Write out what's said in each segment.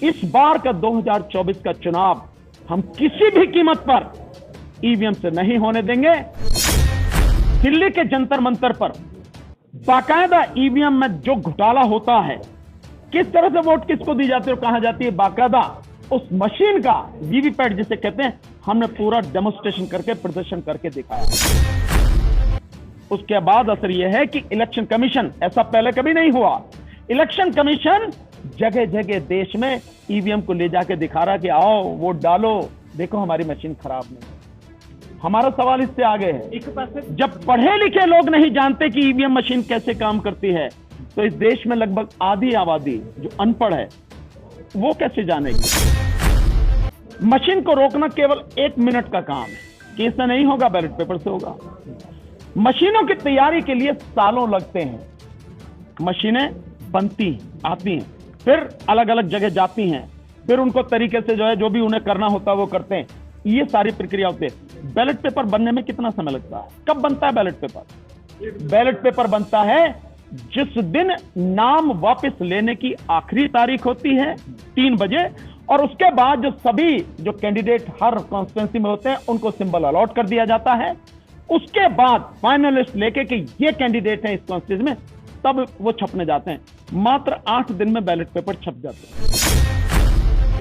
इस बार का 2024 का चुनाव हम किसी भी कीमत पर ईवीएम से नहीं होने देंगे। दिल्ली के जंतर मंतर पर बाकायदा ईवीएम में जो घोटाला होता है, किस तरह से वोट किसको दी जाती है और कहां जाती है, बाकायदा उस मशीन का वीवीपैट जिसे कहते हैं, हमने पूरा डेमोन्स्ट्रेशन करके प्रदर्शन करके दिखाया। उसके बाद असर यह है कि इलेक्शन कमीशन, ऐसा पहले कभी नहीं हुआ, इलेक्शन कमीशन जगह जगह देश में ईवीएम को ले जाके दिखा रहा कि आओ वोट डालो, देखो हमारी मशीन खराब नहीं। हमारा सवाल इससे आगे है, जब पढ़े लिखे लोग नहीं जानते कि ईवीएम मशीन कैसे काम करती है, तो इस देश में लगभग आधी आबादी जो अनपढ़ है वो कैसे जानेगी। मशीन को रोकना केवल 1 मिनट का काम है कि इससे नहीं होगा, बैलेट पेपर से होगा। मशीनों की तैयारी के लिए सालों लगते हैं। मशीनें बनती आती हैं, फिर अलग अलग जगह जाती हैं, फिर उनको तरीके से जो भी उन्हें करना होता है वो करते हैं। ये सारी प्रक्रिया होती है। बैलेट पेपर बनने में कितना समय लगता है? कब बनता है बैलेट पेपर? बैलेट पेपर बनता है जिस दिन नाम वापस लेने की आखिरी तारीख होती है 3 बजे, और उसके बाद जो सभी जो कैंडिडेट हर कॉन्स्टिट्यूंसी में होते हैं उनको सिंबल अलॉट कर दिया जाता है। उसके बाद फाइनल लिस्ट लेके कि ये कैंडिडेट है इस कॉन्स्टिट्यूंसी में, तब वो छपने जाते हैं। मात्र 8 दिन में बैलेट पेपर छप जाते हैं।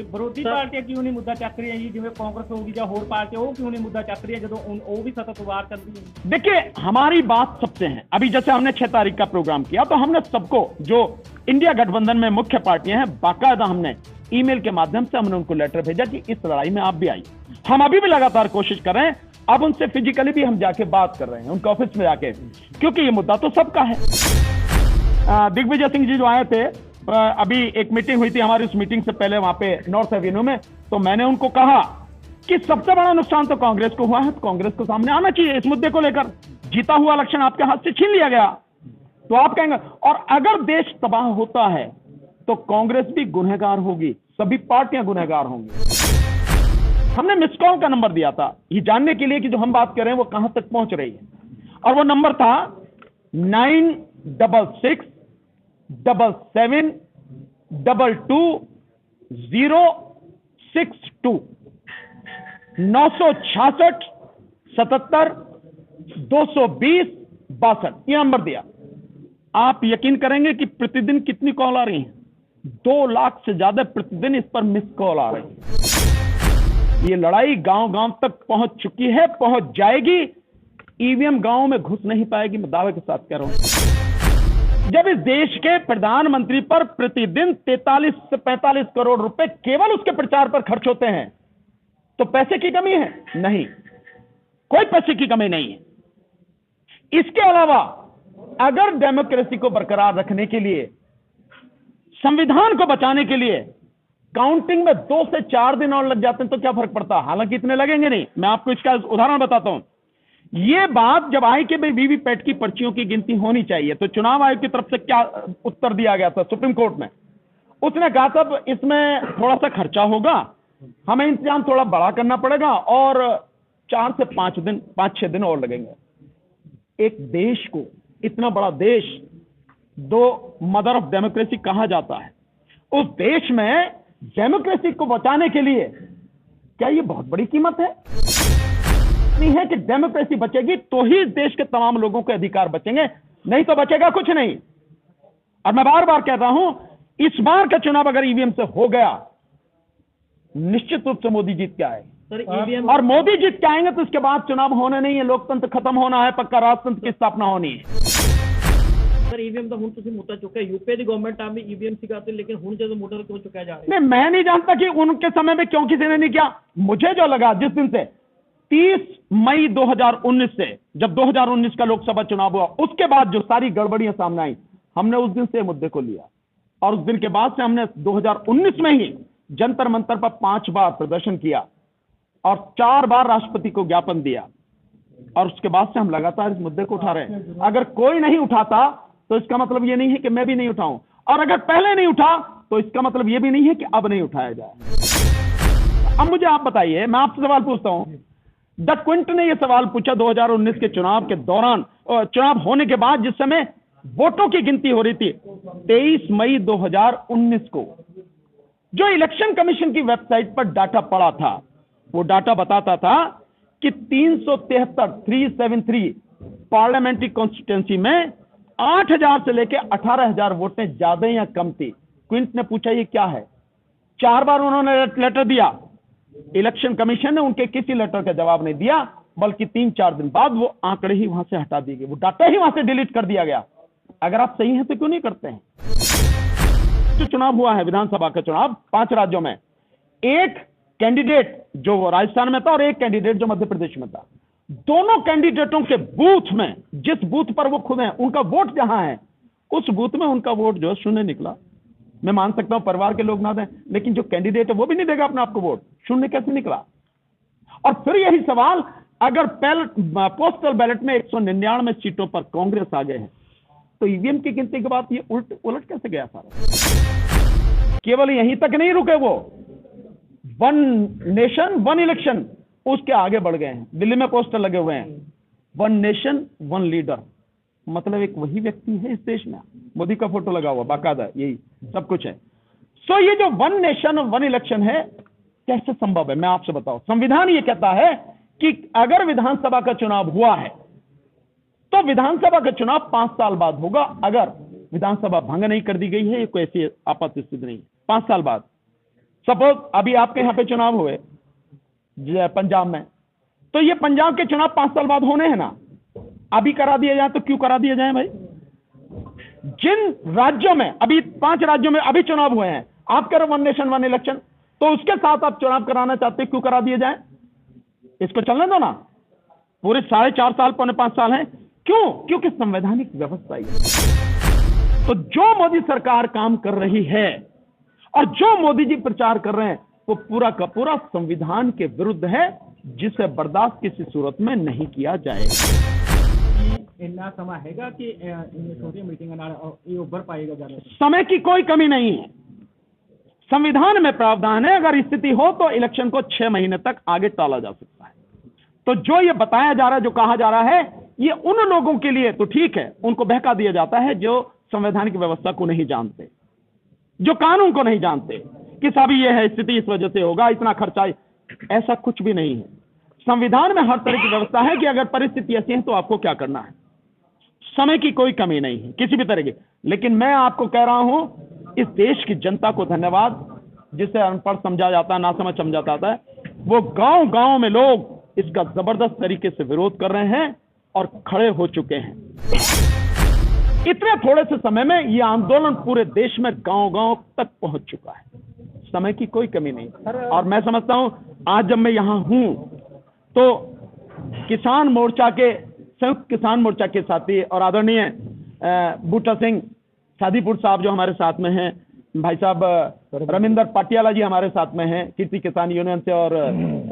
विरोधी पार्टियां क्यों नहीं मुद्दा चक रही है जी, जिवें कांग्रेस होगी या होर पार्टी वो क्यों नहीं मुद्दा चक रही है जो वो भी सतत वार कर रही है? देखिए, हमारी बात सबसे है। अभी जैसे हमने 6 तारीख का प्रोग्राम किया तो हमने सबको, जो इंडिया गठबंधन में मुख्य पार्टियां हैं, बाकायदा हमने ईमेल के माध्यम से हमने उनको लेटर भेजा कि इस लड़ाई में आप भी आइए। हम अभी भी लगातार कोशिश कर रहे हैं। अब उनसे फिजिकली भी हम जाके बात कर रहे हैं, उनके ऑफिस में जाके, क्योंकि ये मुद्दा तो सबका है। दिग्विजय सिंह जी जो आए थे, अभी एक मीटिंग हुई थी हमारी, उस मीटिंग से पहले वहां पे नॉर्थ एवेन्यू में, तो मैंने उनको कहा कि सबसे बड़ा नुकसान तो कांग्रेस को हुआ है, तो कांग्रेस को सामने आना चाहिए इस मुद्दे को लेकर। जीता हुआ इलेक्शन आपके हाथ से छीन लिया गया, तो आप कहेंगे, और अगर देश तबाह होता है तो कांग्रेस भी गुनहगार होगी, सभी पार्टियां गुनहगार होंगी। हमने मिस कॉल का नंबर दिया था ये जानने के लिए कि जो हम बात कर रहे हैं वो कहां तक पहुंच रही है, और वो नंबर था 966 77 22 062 966 77 220 62, ये नंबर दिया। आप यकीन करेंगे कि प्रतिदिन कितनी कॉल आ रही हैं? 2 लाख से ज्यादा प्रतिदिन इस पर मिस कॉल आ रही है। ये लड़ाई गांव गांव तक पहुंच चुकी है, पहुंच जाएगी। ईवीएम गांव में घुस नहीं पाएगी, मैं दावे के साथ कह रहा हूं। जब इस देश के प्रधानमंत्री पर प्रतिदिन 43 से 45 करोड़ रुपए केवल उसके प्रचार पर खर्च होते हैं, तो पैसे की कमी है? नहीं, कोई पैसे की कमी नहीं है। इसके अलावा अगर डेमोक्रेसी को बरकरार रखने के लिए, संविधान को बचाने के लिए काउंटिंग में 2 से 4 दिन और लग जाते हैं तो क्या फर्क पड़ता? हालांकि इतने लगेंगे नहीं। मैं आपको इसका उदाहरण बताता हूं। यह बात जब आई कि भाई वीवीपैट की पर्चियों की गिनती होनी चाहिए, तो चुनाव आयोग की तरफ से क्या उत्तर दिया गया था सुप्रीम कोर्ट में? उसने कहा था इसमें थोड़ा सा खर्चा होगा, हमें इंतजाम थोड़ा बड़ा करना पड़ेगा, और 4 से 5-6 दिन और लगेंगे। एक देश को, इतना बड़ा देश, दो मदर ऑफ डेमोक्रेसी कहा जाता है, उस देश में डेमोक्रेसी को बचाने के लिए क्या ये बहुत बड़ी कीमत है? नहीं है कि डेमोक्रेसी बचेगी तो ही देश के तमाम लोगों के अधिकार बचेंगे, नहीं तो बचेगा कुछ नहीं। और मैं बार बार कहता हूं, इस बार का चुनाव अगर ईवीएम से हो गया, निश्चित रूप से मोदी जीत के आए, और मोदी जीत के आएंगे तो इसके बाद चुनाव होने नहीं है, लोकतंत्र खत्म होना है, पक्का राजतंत्र की स्थापना होनी है। सर, ईवीएम तो ਹੁਣ ਤੁਸੀਂ ਮੁੱਦਾ ਚੁੱਕਿਆ, यूपी ਦੀ गवर्नमेंट में ईवीएम सिखाते, लेकिन ਹੁਣ ਜਦੋਂ मुद्दा क्यों चुकाया जा रहा है? नहीं, मैं नहीं जानता कि उनके समय में क्यों किसी ने नहीं किया। मुझे जो लगा, जिस दिन से 30 मई 2019 से, जब 2019 का लोकसभा चुनाव हुआ, उसके बाद जो सारी गड़बड़ियां सामने आई, हमने उस दिन से मुद्दे को लिया, और उस दिन के बाद से हमने 2019 में ही जंतर मंतर पर 5 बार प्रदर्शन किया और 4 बार राष्ट्रपति को ज्ञापन दिया, और उसके बाद से हम लगातार इस मुद्दे को उठा रहे हैं। अगर कोई नहीं उठाता तो इसका मतलब यह नहीं है कि मैं भी नहीं उठाऊं, और अगर पहले नहीं उठा तो इसका मतलब यह भी नहीं है कि अब नहीं उठाया जाए। अब मुझे आप बताइए, मैं आपसे सवाल पूछता हूं, द क्विंट ने यह सवाल पूछा 2019 के चुनाव के दौरान, चुनाव होने के बाद जिस समय वोटों की गिनती हो रही थी, 23 मई 2019 को जो इलेक्शन कमीशन की वेबसाइट पर डाटा पड़ा था, वो डाटा बताता था कि 373 पार्लियामेंट्री कॉन्स्टिट्यूंसी में 8,000 से लेकर 18,000 वोटें ज्यादा या कम थी। क्विंट ने पूछा ये क्या है? 4 बार उन्होंने लेटर दिया, इलेक्शन कमीशन ने उनके किसी लेटर का जवाब नहीं दिया, बल्कि 3-4 दिन बाद वो आंकड़े ही वहां से हटा दिए गए, वो डाटा ही वहां से डिलीट कर दिया गया। अगर आप सही हैं तो क्यों नहीं करते हैं? जो चुनाव हुआ है विधानसभा का चुनाव 5 राज्यों में, एक कैंडिडेट जो राजस्थान में था और एक कैंडिडेट जो मध्य प्रदेश में था, दोनों कैंडिडेटों के बूथ में, जिस बूथ पर वो खुद हैं, उनका वोट जहां है, उस बूथ में उनका वोट जो शून्य निकला। मैं मान सकता हूं परिवार के लोग ना दें, लेकिन जो कैंडिडेट है वो भी नहीं देगा अपने आप को वोट, शून्य कैसे निकला? और फिर यही सवाल, अगर पोस्टल बैलेट में 199 सीटों पर कांग्रेस आ गए हैं, तो ईवीएम की गिनती के बाद ये उलट कैसे गया सारा? केवल यहीं तक नहीं रुके वो, वन नेशन वन इलेक्शन, उसके आगे बढ़ गए हैं। दिल्ली में पोस्टर लगे हुए हैं, वन नेशन वन लीडर, मतलब एक वही व्यक्ति है इस देश में, मोदी का फोटो लगा हुआ बाकायदा, यही सब कुछ है। सो ये जो वन नेशन वन इलेक्शन है, कैसे संभव है? मैं आपसे बताऊं, संविधान ये कहता है कि अगर विधानसभा का चुनाव हुआ है तो विधानसभा का चुनाव 5 साल बाद होगा। अगर विधानसभा भंग नहीं कर दी गई है, कोई ऐसी आपात स्थिति नहीं, 5 साल बाद। सपोज अभी आपके यहां पे चुनाव हुए पंजाब में, तो ये पंजाब के चुनाव 5 साल बाद होने हैं ना, अभी करा दिया जाए तो क्यों करा दिया जाए भाई? जिन राज्यों में अभी 5 राज्यों में अभी चुनाव हुए हैं, आप करो वन नेशन वन इलेक्शन, तो उसके साथ आप चुनाव कराना चाहते, क्यों करा दिया जाए? इसको चलने दो ना, पूरे 4.5 साल 4.5 साल हैं, क्यों? क्योंकि संवैधानिक व्यवस्था है। तो जो मोदी सरकार काम कर रही है और जो मोदी जी प्रचार कर रहे हैं, वो पूरा का पूरा संविधान के विरुद्ध है, जिसे बर्दाश्त किसी सूरत में नहीं किया जाएगा। इतना समय हैगा कि छोटी मीटिंग ये उभर पाएगा ज्यादा? समय की कोई कमी नहीं है, संविधान में प्रावधान है, अगर स्थिति हो तो इलेक्शन को 6 महीने तक आगे टाला जा सकता है। तो जो ये बताया जा रहा है, जो कहा जा रहा है, ये उन लोगों के लिए तो ठीक है, उनको बहका दिया जाता है जो संवैधानिक व्यवस्था को नहीं जानते, जो कानून को नहीं जानते कि साहब ये है स्थिति, इस वजह से होगा, इतना खर्चा। ऐसा कुछ भी नहीं है। संविधान में हर तरह की व्यवस्था है कि अगर परिस्थिति ऐसी है तो आपको क्या करना है। समय की कोई कमी नहीं है किसी भी तरह की। लेकिन मैं आपको कह रहा हूं, इस देश की जनता को धन्यवाद, जिसे अनपढ़ समझा जाता है, ना समझ समझा जाता है, वो गांव गांव में लोग इसका जबरदस्त तरीके से विरोध कर रहे हैं और खड़े हो चुके हैं। इतने थोड़े से समय में यह आंदोलन पूरे देश में गांव गांव तक पहुंच चुका है। समय की कोई कमी नहीं। और मैं समझता हूं, आज जब मैं यहां हूं तो किसान मोर्चा के, संयुक्त किसान मोर्चा के साथी और आदरणीय बूटा सिंह सादीपुर साहब जो हमारे साथ में हैं, भाई साहब रविंदर पाटियाला जी हमारे साथ में हैं, कीर्ति किसान यूनियन से, और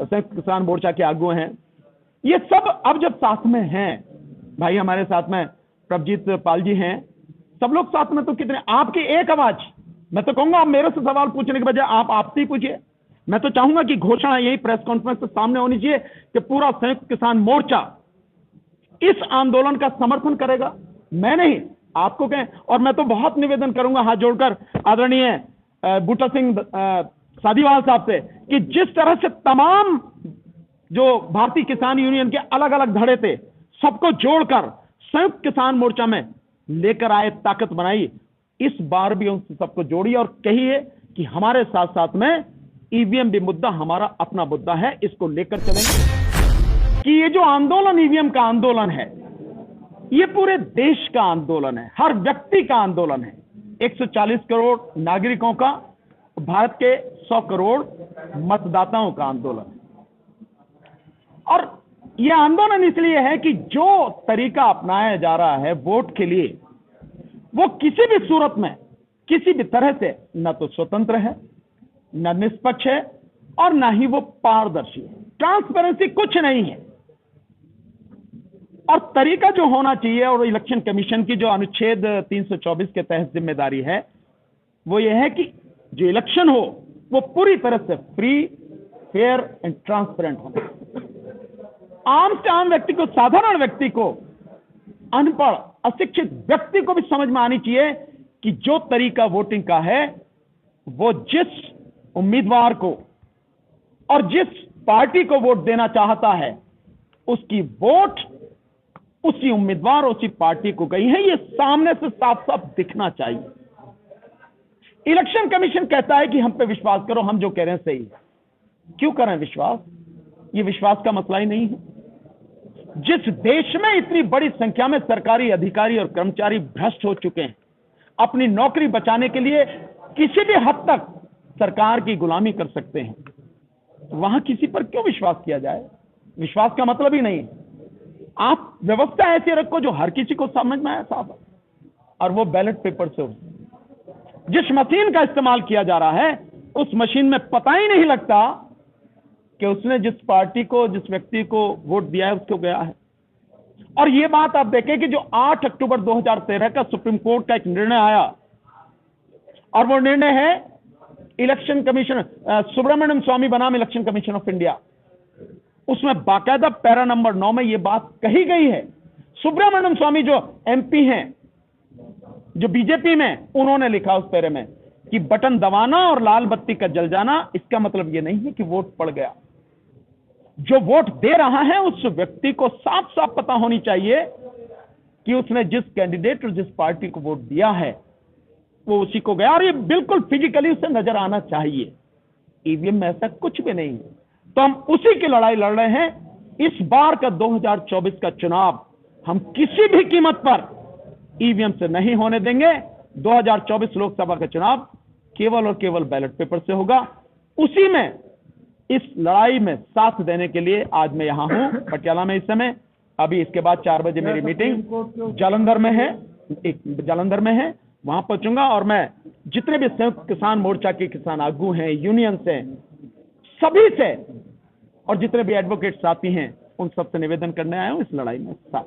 संयुक्त किसान मोर्चा के आगू हैं, ये सब अब जब साथ में हैं, भाई हमारे साथ में प्रभजीत पाल जी हैं, सब लोग साथ में, तो कितने आपकी एक आवाज। मैं तो कहूंगा आप मेरे से सवाल पूछने के बजाय आप आपसे ही पूछिए। मैं तो चाहूंगा कि घोषणा यही प्रेस कॉन्फ्रेंस के सामने होनी चाहिए कि पूरा संयुक्त किसान मोर्चा इस आंदोलन का समर्थन करेगा। मैं नहीं, आपको कहें। और मैं तो बहुत निवेदन करूंगा हाथ जोड़कर आदरणीय बूटा सिंह सादीवाल साहब से कि जिस तरह से तमाम जो भारतीय किसान यूनियन के अलग अलग धड़े थे, सबको जोड़कर संयुक्त किसान मोर्चा में लेकर आए, ताकत बनाई, इस बार भी उन सबको जोड़िए और कहिए कि हमारे साथ साथ में ईवीएम भी मुद्दा हमारा अपना मुद्दा है, इसको लेकर चलेंगे। कि ये जो आंदोलन ईवीएम का आंदोलन है, ये पूरे देश का आंदोलन है, हर व्यक्ति का आंदोलन है। 140 करोड़ नागरिकों का, भारत के 100 करोड़ मतदाताओं का आंदोलन है। और यह आंदोलन इसलिए है कि जो तरीका अपनाया जा रहा है वोट के लिए, वो किसी भी सूरत में, किसी भी तरह से न तो स्वतंत्र है, न निष्पक्ष है, और न ही वो पारदर्शी है। ट्रांसपेरेंसी कुछ नहीं है। और तरीका जो होना चाहिए, और इलेक्शन कमीशन की जो अनुच्छेद 324 के तहत जिम्मेदारी है, वो ये है कि जो इलेक्शन हो वो पूरी तरह से फ्री, फेयर एंड ट्रांसपेरेंट हो। आम से आम व्यक्ति को, साधारण व्यक्ति को, अनपढ़ अशिक्षित व्यक्ति को भी समझ में आनी चाहिए कि जो तरीका वोटिंग का है, वो जिस उम्मीदवार को और जिस पार्टी को वोट देना चाहता है उसकी वोट उसी उम्मीदवार उसी पार्टी को गई है, ये सामने से साफ साफ दिखना चाहिए। इलेक्शन कमीशन कहता है कि हम पे विश्वास करो, हम जो कह रहे हैं सही है। क्यों करें विश्वास? ये विश्वास का मसला ही नहीं है। जिस देश में इतनी बड़ी संख्या में सरकारी अधिकारी और कर्मचारी भ्रष्ट हो चुके हैं, अपनी नौकरी बचाने के लिए किसी भी हद तक सरकार की गुलामी कर सकते हैं, तो वहां किसी पर क्यों विश्वास किया जाए? विश्वास का मतलब ही नहीं है। आप व्यवस्था ऐसी रखो जो हर किसी को समझ में आए साहब, और वो बैलेट पेपर से हो। जिस मशीन का इस्तेमाल किया जा रहा है उस मशीन में पता ही नहीं लगता कि उसने जिस पार्टी को जिस व्यक्ति को वोट दिया है उसको गया है। और यह बात आप देखें कि जो 8 अक्टूबर 2013 का सुप्रीम कोर्ट का एक निर्णय आया, और वो निर्णय है इलेक्शन कमीशन सुब्रमण्यम स्वामी बनाम इलेक्शन कमीशन ऑफ इंडिया, उसमें बाकायदा पैरा नंबर 9 में यह बात कही गई है। सुब्रमण्यम स्वामी जो एमपी हैं, जो बीजेपी में, उन्होंने लिखा उस पैरे में कि बटन दबाना और लाल बत्ती का जल जाना इसका मतलब यह नहीं है कि वोट पड़ गया। जो वोट दे रहा है उस व्यक्ति को साफ साफ पता होनी चाहिए कि उसने जिस कैंडिडेट और जिस पार्टी को वोट दिया है वो उसी को गया, और ये बिल्कुल फिजिकली उसे नजर आना चाहिए। ईवीएम में ऐसा कुछ भी नहीं है। तो हम उसी की लड़ाई लड़ रहे हैं। इस बार का 2024 का चुनाव हम किसी भी कीमत पर ईवीएम से नहीं होने देंगे। 2024 लोकसभा का चुनाव केवल और केवल बैलेट पेपर से होगा। उसी में इस लड़ाई में साथ देने के लिए आज मैं यहां हूं पटियाला में इस समय। अभी इसके बाद 4 बजे मेरी मीटिंग जालंधर में है, वहां पहुंचूंगा, और मैं जितने भी संयुक्त किसान मोर्चा के किसान आगू हैं, यूनियन से, सभी से, और जितने भी एडवोकेट साथी हैं, उन सबसे निवेदन करने आया हूं इस लड़ाई में साथ।